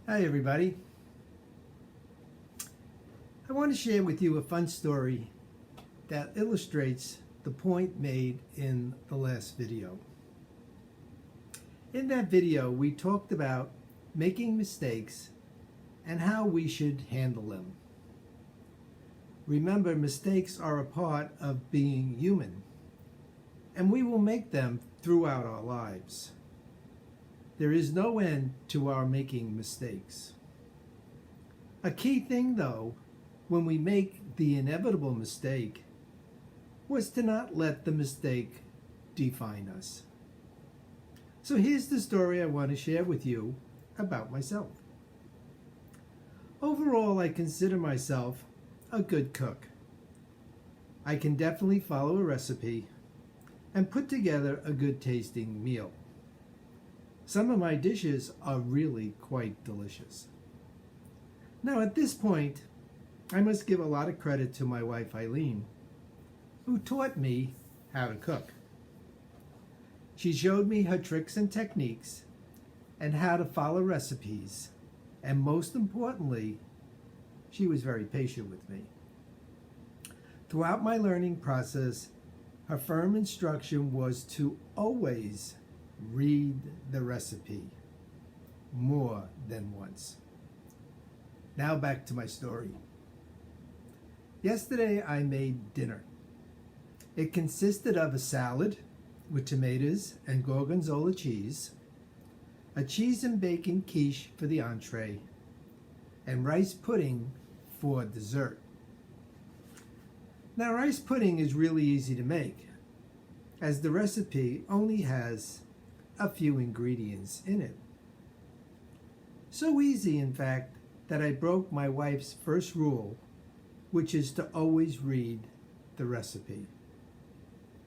Hi everybody. I want to share with you a fun story that illustrates the point made in the last video. In that video, we talked about making mistakes and how we should handle them. Remember, mistakes are a part of being human, and we will make them throughout our lives. There is no end to our making mistakes. A key thing, though, when we make the inevitable mistake, was to not let the mistake define us. So here's the story I want to share with you about myself. Overall, I consider myself a good cook. I can definitely follow a recipe and put together a good tasting meal. Some of my dishes are really quite delicious. Now at this point, I must give a lot of credit to my wife Eileen, who taught me how to cook. She showed me her tricks and techniques and how to follow recipes, and most importantly, she was very patient with me. Throughout my learning process, her firm instruction was to always read the recipe more than once. Now back to my story. Yesterday I made dinner. It consisted of a salad with tomatoes and gorgonzola cheese, a cheese and bacon quiche for the entree, and rice pudding for dessert. Now rice pudding is really easy to make, as the recipe only has a few ingredients in it. So easy, in fact, that I broke my wife's first rule, which is to always read the recipe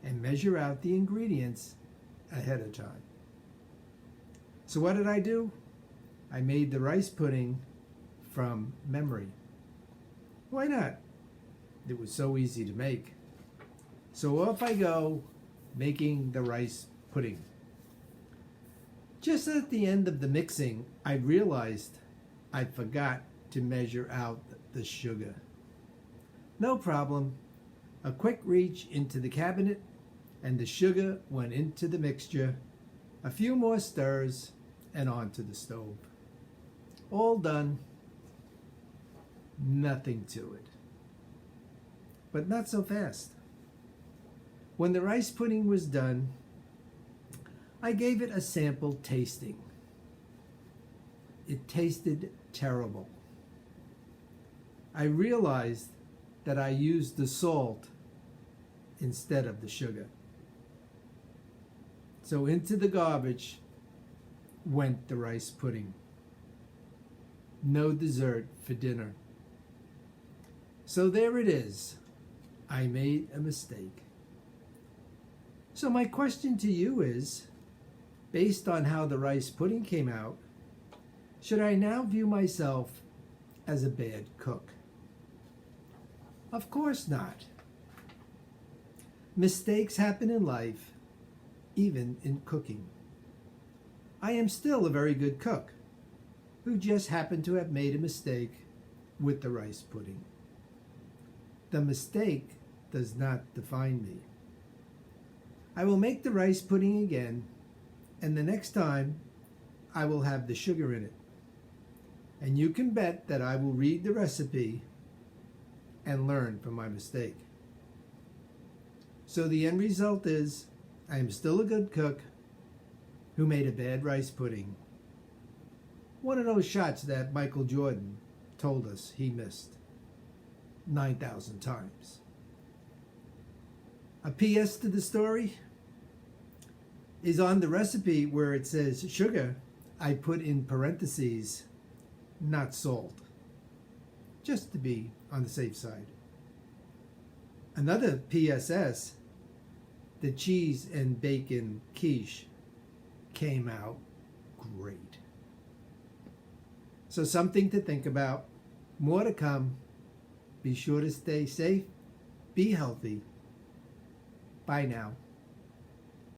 and measure out the ingredients ahead of time. So what did I do? I made the rice pudding from memory. Why not? It was so easy to make. So off I go, making the rice pudding. Just at the end of the mixing, I realized I forgot to measure out the sugar. No problem. A quick reach into the cabinet, and the sugar went into the mixture. A few more stirs, and onto the stove. All done. Nothing to it. But not so fast. When the rice pudding was done, I gave it a sample tasting. It tasted terrible. I realized that I used the salt instead of the sugar. So into the garbage went the rice pudding. No dessert for dinner. So there it is. I made a mistake. So my question to you is, based on how the rice pudding came out, should I now view myself as a bad cook? Of course not. Mistakes happen in life, even in cooking. I am still a very good cook who just happened to have made a mistake with the rice pudding. The mistake does not define me. I will make the rice pudding again, and the next time I will have the sugar in it. And you can bet that I will read the recipe and learn from my mistake. So the end result is, I am still a good cook who made a bad rice pudding. One of those shots that Michael Jordan told us he missed 9,000 times. A PS to the story is on the recipe where it says sugar, I put in parentheses, not salt, just to be on the safe side. Another PSS, the cheese and bacon quiche came out great. So something to think about, more to come. Be sure to stay safe, be healthy. Bye now.